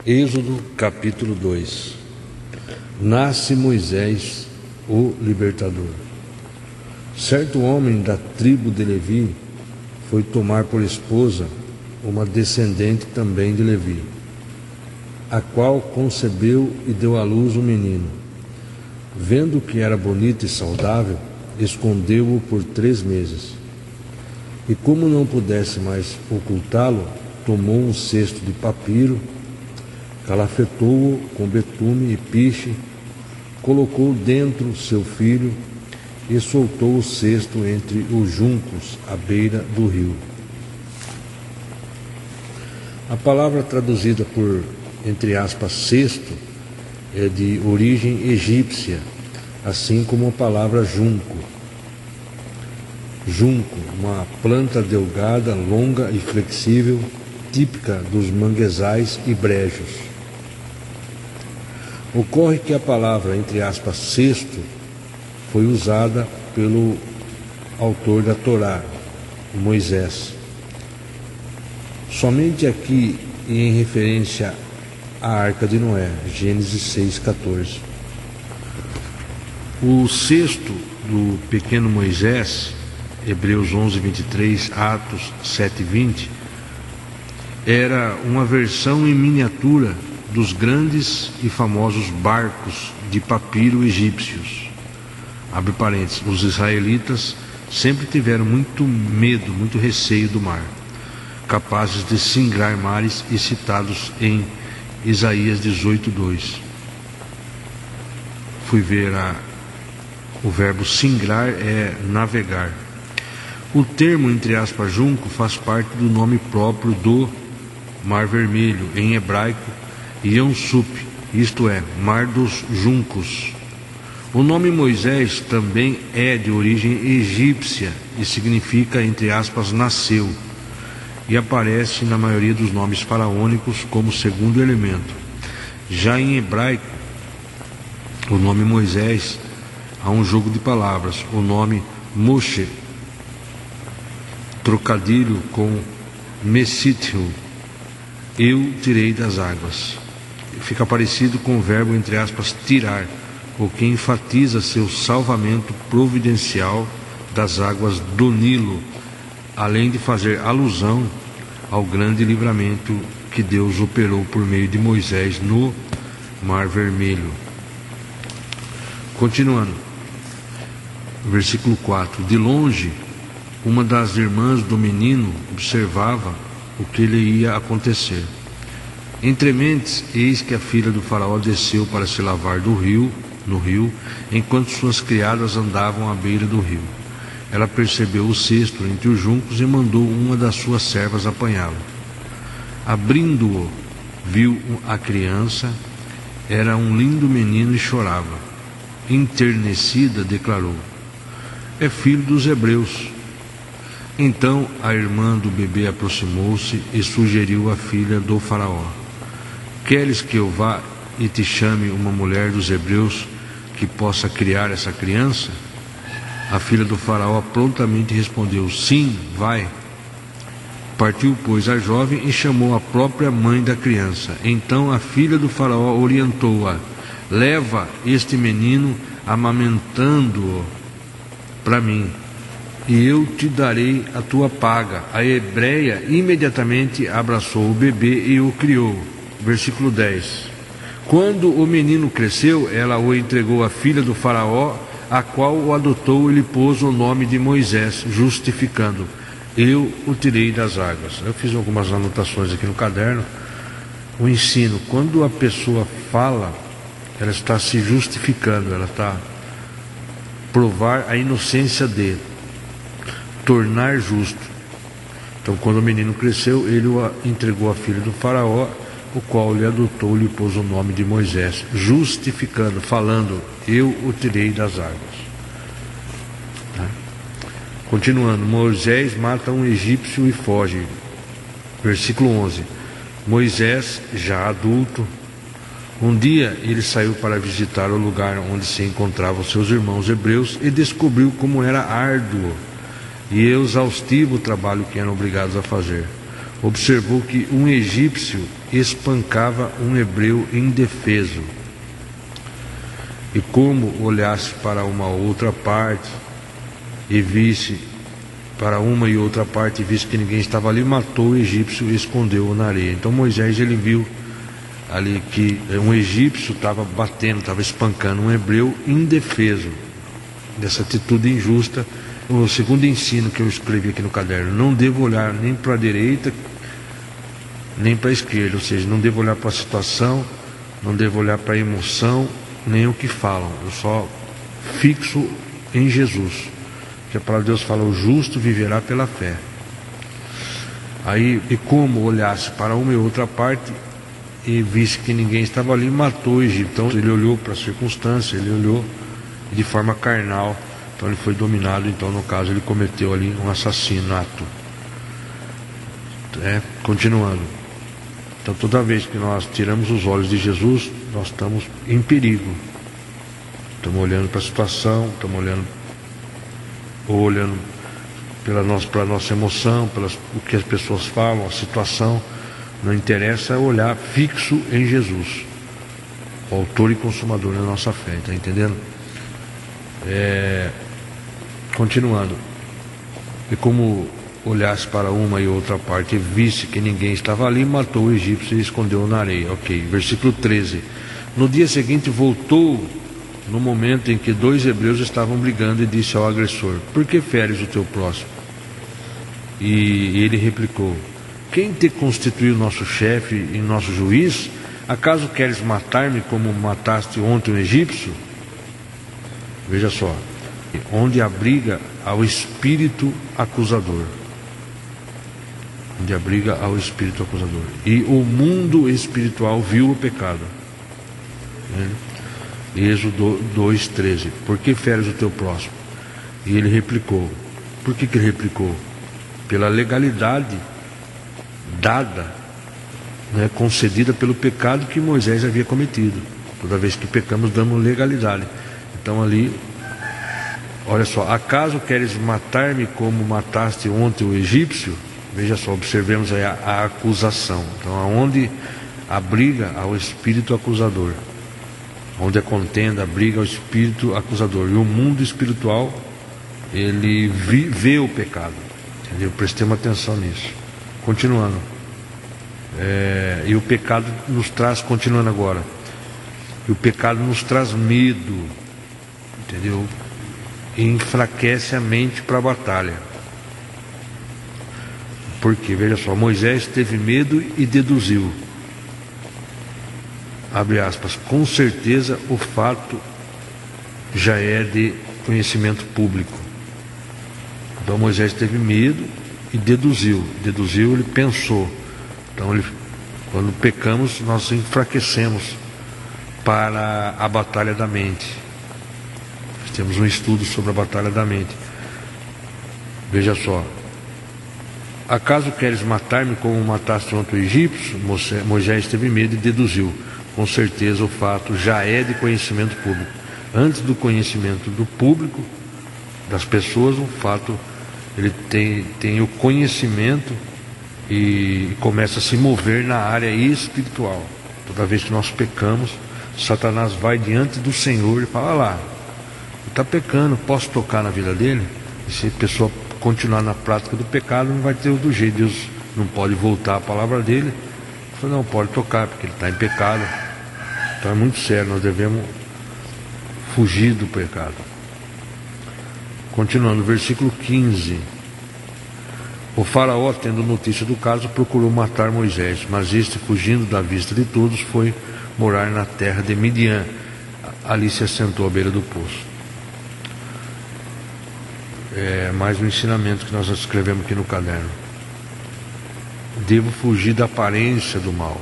Êxodo capítulo 2. Nasce Moisés, o libertador. Certo homem da tribo de Levi foi tomar por esposa uma descendente também de Levi, a qual concebeu e deu à luz um menino. Vendo que era bonito e saudável, escondeu-o por 3 meses. E como não pudesse mais ocultá-lo, tomou um cesto de papiro, calafetou-o com betume e piche, colocou dentro seu filho e soltou o cesto entre os juncos à beira do rio. A palavra traduzida por, entre aspas, cesto, é de origem egípcia, assim como a palavra junco. Junco, uma planta delgada, longa e flexível, típica dos manguezais e brejos. Ocorre que a palavra, entre aspas, cesto, foi usada pelo autor da Torá, Moisés. Somente aqui e em referência à Arca de Noé, Gênesis 6,14. O cesto do pequeno Moisés, Hebreus 11:23, Atos 7:20, era uma versão em miniatura dos grandes e famosos barcos de papiro egípcios. Abre parênteses, os israelitas sempre tiveram muito medo, muito receio do mar, capazes de singrar mares e citados em Isaías 18:2. Fui ver o verbo singrar é navegar. O termo, entre aspas, junco, faz parte do nome próprio do Mar Vermelho, em hebraico, Yam-Sup, isto é, Mar dos Juncos. O nome Moisés também é de origem egípcia e significa, entre aspas, nasceu, e aparece na maioria dos nomes faraônicos como segundo elemento. Já em hebraico, o nome Moisés há um jogo de palavras, o nome Moshe, trocadilho com Mesithu, eu tirei das águas. Fica parecido com o verbo, entre aspas, tirar, o que enfatiza seu salvamento providencial das águas do Nilo, além de fazer alusão ao grande livramento que Deus operou por meio de Moisés no Mar Vermelho. Continuando, versículo 4. De longe, uma das irmãs do menino observava o que lhe ia acontecer. Entre mentes, eis que a filha do faraó desceu para se lavar no rio, enquanto suas criadas andavam à beira do rio. Ela percebeu o cesto entre os juncos e mandou uma das suas servas apanhá-lo. Abrindo-o, viu a criança, era um lindo menino e chorava. Enternecida, declarou: é filho dos hebreus. Então a irmã do bebê aproximou-se e sugeriu à filha do faraó: queres que eu vá e te chame uma mulher dos hebreus que possa criar essa criança? A filha do faraó prontamente respondeu: sim, vai. Partiu, pois, a jovem e chamou a própria mãe da criança. Então a filha do faraó orientou-a: leva este menino amamentando-o para mim, e eu te darei a tua paga. A hebreia imediatamente abraçou o bebê e o criou. Versículo 10. Quando o menino cresceu, ela o entregou à filha do faraó, a qual o adotou e lhe pôs o nome de Moisés, justificando: eu o tirei das águas. Eu fiz algumas anotações aqui no caderno. O ensino, quando a pessoa fala, ela está se justificando, ela está provar a inocência dele, tornar justo. Então, quando o menino cresceu, ele o entregou à filha do faraó, o qual lhe adotou e lhe pôs o nome de Moisés, justificando, falando: eu o tirei das águas. Continuando, Moisés mata um egípcio e foge. Versículo 11. Moisés, já adulto, um dia ele saiu para visitar o lugar onde se encontravam seus irmãos hebreus e descobriu como era árduo e exaustivo o trabalho que eram obrigados a fazer. observou que um egípcio espancava um hebreu indefeso. E como olhasse para uma outra parte e visse para uma e outra parte e visse que ninguém estava ali, matou o egípcio e escondeu-o na areia. Então Moisés, ele viu ali que um egípcio estava batendo, estava espancando um hebreu indefeso, dessa atitude injusta. O segundo ensino que eu escrevi aqui no caderno: não devo olhar nem para a direita nem para a esquerda, ou seja, não devo olhar para a situação, não devo olhar para a emoção, nem o que falam. Eu só fixo em Jesus, que a palavra de Deus fala: o justo viverá pela fé. Aí, e como olhasse para uma e outra parte e visse que ninguém estava ali, matou o Egito. Então ele olhou para a circunstância, ele olhou de forma carnal, então ele foi dominado. Então, no caso, ele cometeu ali um assassinato. Continuando, então toda vez que nós tiramos os olhos de Jesus, nós estamos em perigo. Estamos olhando para a situação, estamos olhando pela nossa emoção, o que as pessoas falam, a situação. Não interessa olhar fixo em Jesus, o autor e consumador da nossa fé. Está entendendo? Continuando, e como olhasse para uma e outra parte e visse que ninguém estava ali, matou o egípcio e escondeu na areia. Ok, versículo 13. No dia seguinte voltou, no momento em que 2 hebreus estavam brigando, e disse ao agressor: por que feres o teu próximo? E ele replicou: quem te constituiu nosso chefe e nosso juiz? Acaso queres matar-me como mataste ontem um egípcio? Veja só, onde abriga ao espírito acusador. Onde abriga ao espírito acusador. E o mundo espiritual viu o pecado. Êxodo 2:13. Por que feres o teu próximo? E ele replicou. Por que ele replicou? Pela legalidade dada, concedida pelo pecado que Moisés havia cometido. Toda vez que pecamos, damos legalidade. Então ali, olha só: acaso queres matar-me como mataste ontem o egípcio? Veja só, observemos aí a acusação. Então, aonde abriga ao espírito acusador, onde a contenda abriga ao espírito acusador. E o mundo espiritual, ele vê o pecado. Entendeu? Prestemos atenção nisso. Continuando. E o pecado nos traz, continuando agora, e o pecado nos traz medo, entendeu? E enfraquece a mente para a batalha. Porque, veja só, Moisés teve medo e deduziu, abre aspas, com certeza o fato já é de conhecimento público. Então Moisés teve medo e deduziu, ele pensou. Então quando pecamos, nós enfraquecemos para a batalha da mente. Nós temos um estudo sobre a batalha da mente. Veja só: acaso queres matar-me como mataste ontem o egípcio? Moisés teve medo e deduziu, com certeza o fato já é de conhecimento público. Antes do conhecimento do público, das pessoas, o fato, ele tem o conhecimento e começa a se mover na área espiritual. Toda vez que nós pecamos, Satanás vai diante do Senhor e fala: lá, está pecando, posso tocar na vida dele? E se a pessoa continuar na prática do pecado, não vai ter outro jeito. Deus não pode voltar a palavra dele. Ele falou: não, pode tocar, porque ele está em pecado. Então é muito sério, nós devemos fugir do pecado. Continuando, versículo 15. O faraó, tendo notícia do caso, procurou matar Moisés, mas este, fugindo da vista de todos, foi morar na terra de Midian. Ali se assentou à beira do poço. Mais um ensinamento que nós escrevemos aqui no caderno. Devo fugir da aparência do mal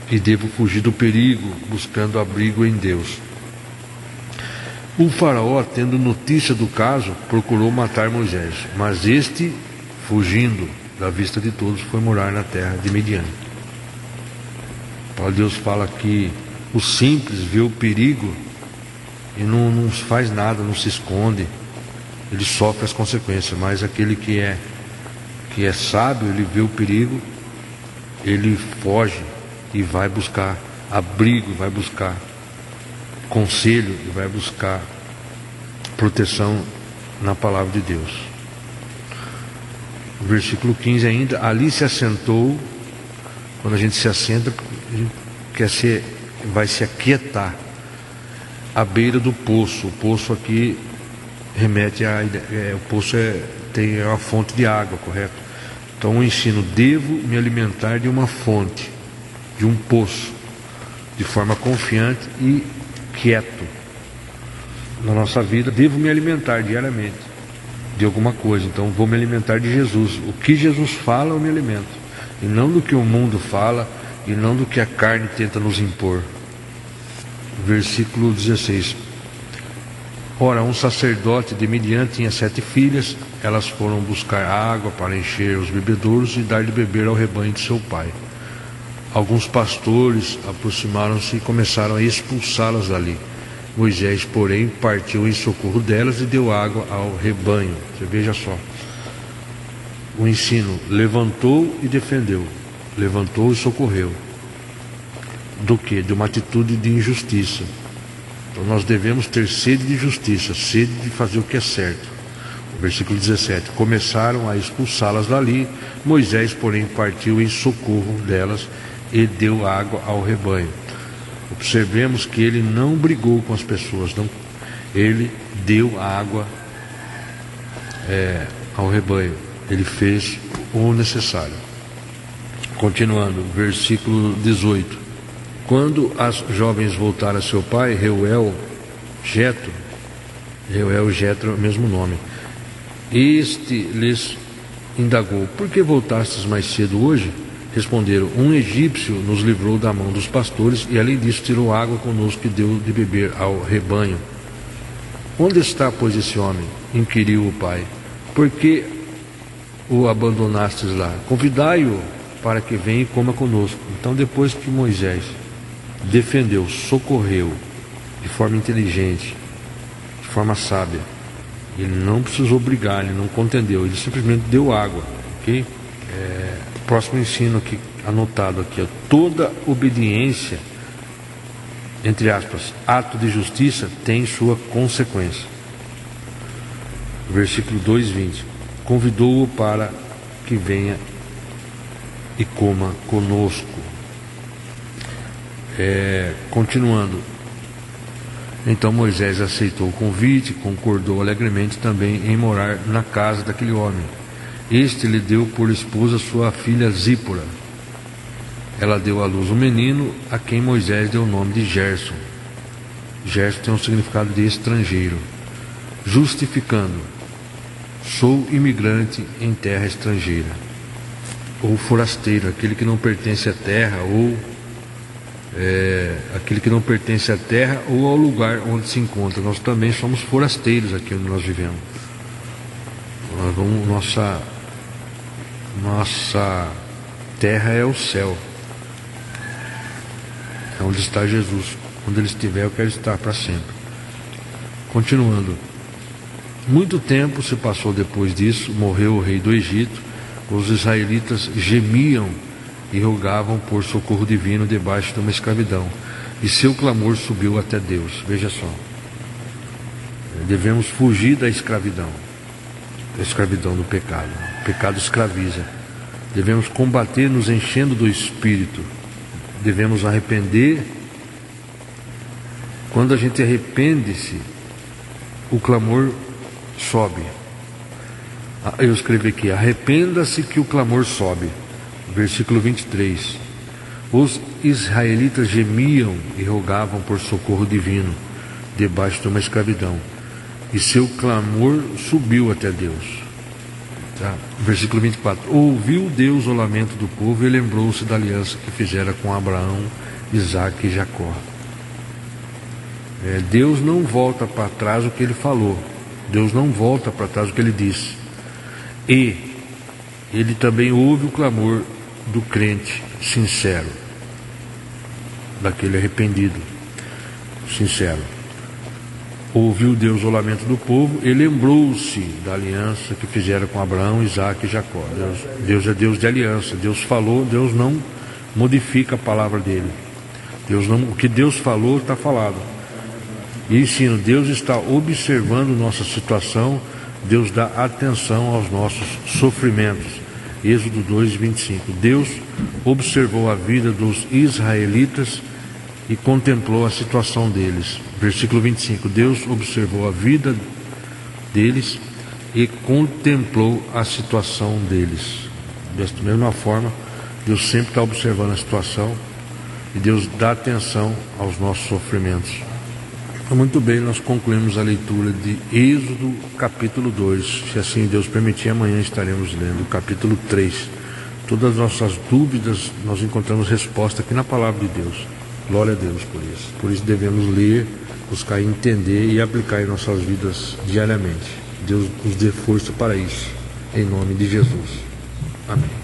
e devo fugir do perigo, buscando abrigo em Deus. O faraó, tendo notícia do caso, procurou matar Moisés, mas este, fugindo da vista de todos, foi morar na terra de Midian. Deus fala que o simples vê o perigo e não faz nada, não se esconde. Ele sofre as consequências, mas aquele que é sábio, ele vê o perigo ele foge e vai buscar abrigo, vai buscar conselho e vai buscar proteção na palavra de Deus. O versículo 15 ainda, ali se assentou. Quando a gente se assenta, a gente vai se aquietar à beira do poço. O poço aqui remete a o poço tem uma fonte de água, correto? Então o ensino: devo me alimentar de uma fonte, de um poço, de forma confiante e quieto. Na nossa vida, devo me alimentar diariamente de alguma coisa. Então vou me alimentar de Jesus. O que Jesus fala, eu me alimento, e não do que o mundo fala, e não do que a carne tenta nos impor. Versículo 16. Ora, um sacerdote de Midian tinha 7 filhas. Elas foram buscar água para encher os bebedouros e dar de beber ao rebanho de seu pai. Alguns pastores aproximaram-se e começaram a expulsá-las dali. Moisés, porém, partiu em socorro delas e deu água ao rebanho. Você veja só o ensino: levantou e defendeu, levantou e socorreu. Do que? De uma atitude de injustiça. Então nós devemos ter sede de justiça, sede de fazer o que é certo. O versículo 17: começaram a expulsá-las dali. Moisés, porém, partiu em socorro delas e deu água ao rebanho. Observemos que ele não brigou com as pessoas, não. Ele deu água ao rebanho. Ele fez o necessário. Continuando, versículo 18. Quando as jovens voltaram a seu pai, Reuel, Jetro é o mesmo nome. Este lhes indagou: por que voltastes mais cedo hoje? Responderam: um egípcio nos livrou da mão dos pastores, e além disso tirou água conosco e deu de beber ao rebanho. Onde está, pois, esse homem? Inquiriu o pai. Por que o abandonastes lá? Convidai-o para que venha e coma conosco. Então, depois que Moisés defendeu, socorreu de forma inteligente, de forma sábia, ele não precisou brigar, ele não contendeu, ele simplesmente deu água, ok? Próximo ensino aqui, anotado aqui: toda obediência, entre aspas, ato de justiça, tem sua consequência. Versículo 2:20. Convidou-o para que venha e coma conosco. Continuando. Então Moisés aceitou o convite, concordou alegremente também em morar na casa daquele homem. Este lhe deu por esposa sua filha Zípora. Ela deu à luz um menino, a quem Moisés deu o nome de Gerson. Gerson tem um significado de estrangeiro. Justificando: sou imigrante em terra estrangeira. Ou forasteiro, aquele que não pertence à terra, ou aquele que não pertence à terra ou ao lugar onde se encontra. Nós também somos forasteiros aqui onde nós vivemos. Nossa terra é o céu, é onde está Jesus. Onde ele estiver, eu quero estar para sempre. Continuando. Muito tempo se passou depois disso. Morreu o rei do Egito. Os israelitas gemiam e rogavam por socorro divino debaixo de uma escravidão, e seu clamor subiu até Deus. Veja só, devemos fugir da escravidão do pecado. O pecado escraviza. Devemos combater nos enchendo do Espírito. Devemos arrepender. Quando a gente arrepende-se, o clamor sobe. Eu escrevi aqui: arrependa-se que o clamor sobe. Versículo 23. Os israelitas gemiam e rogavam por socorro divino debaixo de uma escravidão, e seu clamor subiu até Deus. Versículo 24. Ouviu Deus o lamento do povo e lembrou-se da aliança que fizera com Abraão, Isaque e Jacó. Deus não volta para trás o que ele falou. Deus não volta para trás o que ele disse. E ele também ouve o clamor do crente sincero, daquele arrependido sincero. ouviu Deus o lamento do povo e lembrou-se da aliança que fizera com Abraão, Isaque e Jacó. Deus é Deus de aliança. Deus falou, Deus não modifica a palavra dele. O que Deus falou está falado. E ensino, Deus está observando nossa situação, Deus dá atenção aos nossos sofrimentos. Êxodo 2:25. Deus observou a vida dos israelitas e contemplou a situação deles. Versículo 25. Deus observou a vida deles e contemplou a situação deles. Desta mesma forma, Deus sempre está observando a situação e Deus dá atenção aos nossos sofrimentos. Muito bem, nós concluímos a leitura de Êxodo capítulo 2. Se assim Deus permitir, amanhã estaremos lendo o capítulo 3. Todas as nossas dúvidas nós encontramos resposta aqui na palavra de Deus. Glória a Deus por isso. Por isso devemos ler, buscar entender e aplicar em nossas vidas diariamente. Deus nos dê força para isso. Em nome de Jesus. Amém.